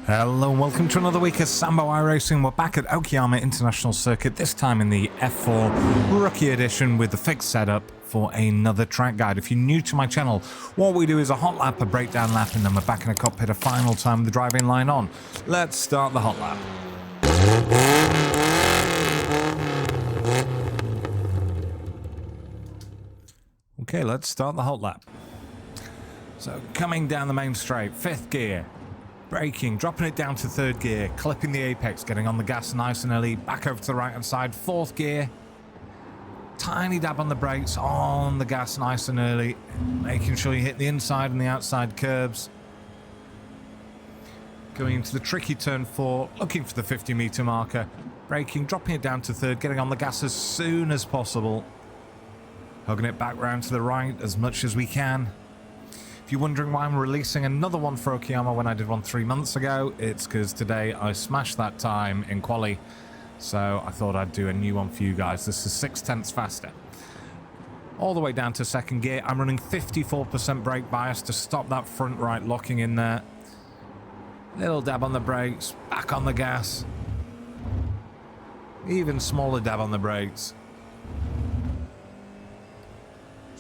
Hello and welcome to another week of Sambo iRacing. We're back at Okayama International Circuit, this time in the F4 Rookie Edition with the fixed setup for another track guide. If you're new to my channel, what we do is a hot lap, a breakdown lap, and then we're back in a cockpit, a final time with the driving line on. Let's start the hot lap. Okay, let's start the hot lap. So coming down the main straight, fifth gear. Braking, dropping it down to third gear, clipping the apex, getting on the gas nice and early, back over to the right hand side, fourth gear, tiny dab on the brakes, on the gas nice and early, making sure you hit the inside and the outside curbs. Going into the tricky turn 4, looking for the 50-meter marker, braking, dropping it down to third, getting on the gas as soon as possible, hugging it back round to the right as much as we can. If you're wondering why I'm releasing another one for Okayama when I did one 3 months ago, it's because today I smashed that time in quali, so I thought I'd do a new one for you guys. This is 6/10 faster. All the way down to second gear, I'm running 54% brake bias to stop that front right locking in there. Little dab on the brakes, back on the gas. Even smaller dab on the brakes.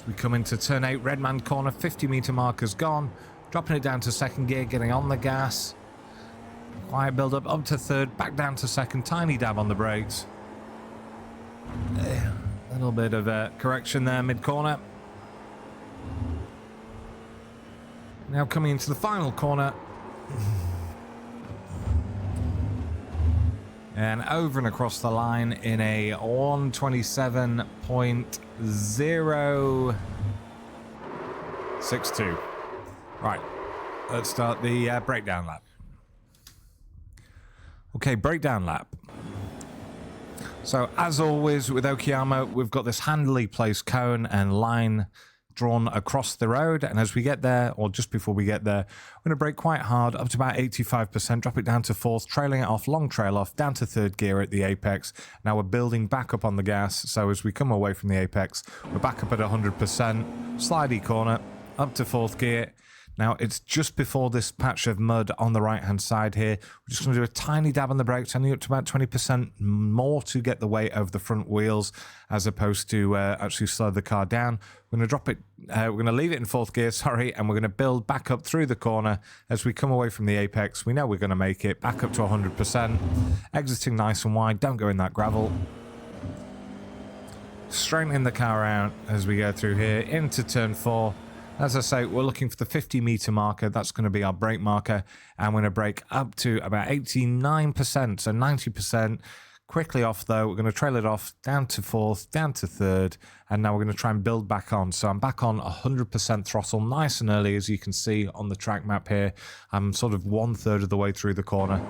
We come into turn 8, red man corner, 50-meter marker's gone. Dropping it down to second gear, getting on the gas. Quiet build up to third, back down to second, tiny dab on the brakes. A little bit of a correction there mid-corner. Now coming into the final corner. And over and across the line in a 127.062. Right, let's start the breakdown lap. Okay, breakdown lap. So as always with Okayama, we've got this handily placed cone and line drawn across the road, and as we get there, or just before we get there, we're going to brake quite hard up to about 85%, drop it down to fourth, trailing it off, long trail off, down to third gear at the apex. Now we're building back up on the gas, so as we come away from the apex, we're back up at 100%, slidey corner, up to fourth gear. Now it's just before this patch of mud on the right hand side here. We're just going to do a tiny dab on the brakes, only up to about 20% more to get the weight over the front wheels as opposed to actually slow the car down. We're going to drop it, we're going to leave it in fourth gear, sorry, and we're going to build back up through the corner as we come away from the apex. We know we're going to make it back up to 100%, exiting nice and wide, don't go in that gravel. Straightening the car out as we go through here into turn 4. As I say, we're looking for the 50-meter marker. That's going to be our brake marker. And we're going to brake up to about 89%, so 90%. Quickly off, though. We're going to trail it off, down to fourth, down to third. And now we're going to try and build back on. So I'm back on 100% throttle, nice and early, as you can see on the track map here. I'm sort of 1/3 of the way through the corner.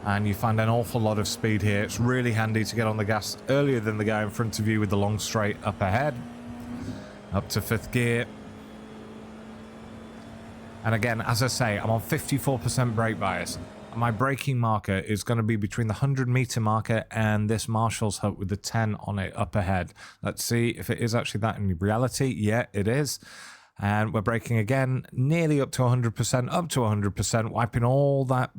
And you find an awful lot of speed here. It's really handy to get on the gas earlier than the guy in front of you with the long straight up ahead. Up to fifth gear. And again, as I say, I'm on 54% brake bias. My braking marker is going to be between the 100-meter marker and this Marshall's hut with the 10 on it up ahead. Let's see if it is actually that in reality. Yeah, it is. And we're braking again, nearly up to 100%, up to 100%, wiping all that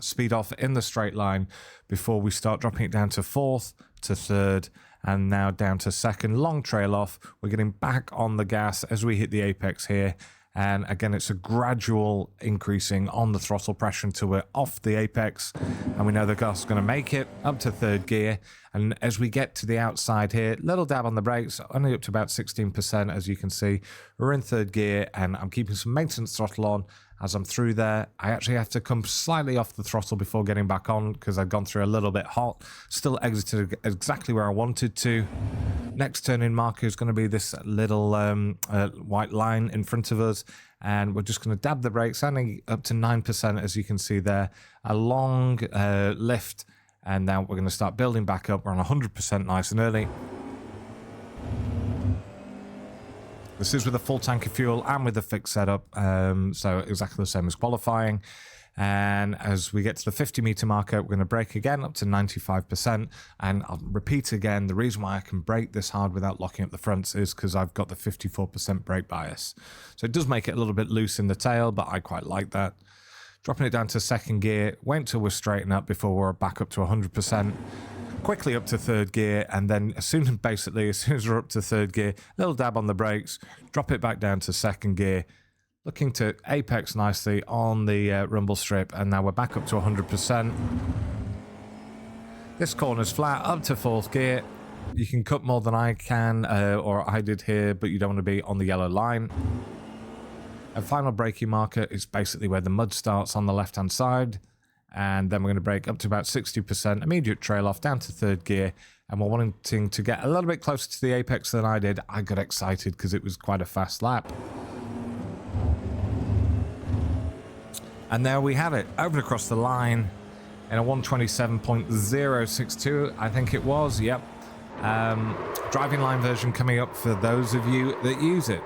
speed off in the straight line before we start dropping it down to fourth, to third, and now down to second. Long trail off. We're getting back on the gas as we hit the apex here. And again, it's a gradual increasing on the throttle pressure until we're off the apex. And we know the car's going to make it up to third gear. And as we get to the outside here, little dab on the brakes, only up to about 16%, as you can see. We're in third gear, and I'm keeping some maintenance throttle on. As I'm through there, I actually have to come slightly off the throttle before getting back on because I've gone through a little bit hot. Still exited exactly where I wanted to. Next turn in marker is going to be this little white line in front of us. And we're just going to dab the brakes, only up to 9%, as you can see there. A long lift, and now we're going to start building back up. We're on 100% nice and early. This is with a full tank of fuel and with a fixed setup, so exactly the same as qualifying. And as we get to the 50-meter marker, we're going to brake again up to 95%. And I'll repeat again, the reason why I can brake this hard without locking up the fronts is because I've got the 54% brake bias. So it does make it a little bit loose in the tail, but I quite like that. dropping it down to second gear, wait till we're straightened up before we're back up to 100%, quickly up to third gear, and then as soon as we're up to third gear, little dab on the brakes, drop it back down to second gear, looking to apex nicely on the rumble strip, and now we're back up to 100%. This corner's flat, up to fourth gear. You can cut more than I can, or I did here, but you don't want to be on the yellow line. And final braking marker is basically where the mud starts on the left-hand side. And then we're going to brake up to about 60%, immediate trail off down to third gear. And we're wanting to get a little bit closer to the apex than I did. I got excited because it was quite a fast lap. And there we have it, over across the line in a 127.062, I think it was, yep. Driving line version coming up for those of you that use it.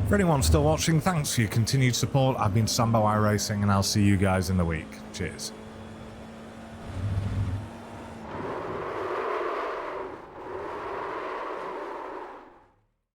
For anyone still watching, thanks for your continued support. I've been Sambo iRacing, and I'll see you guys in the week. Cheers.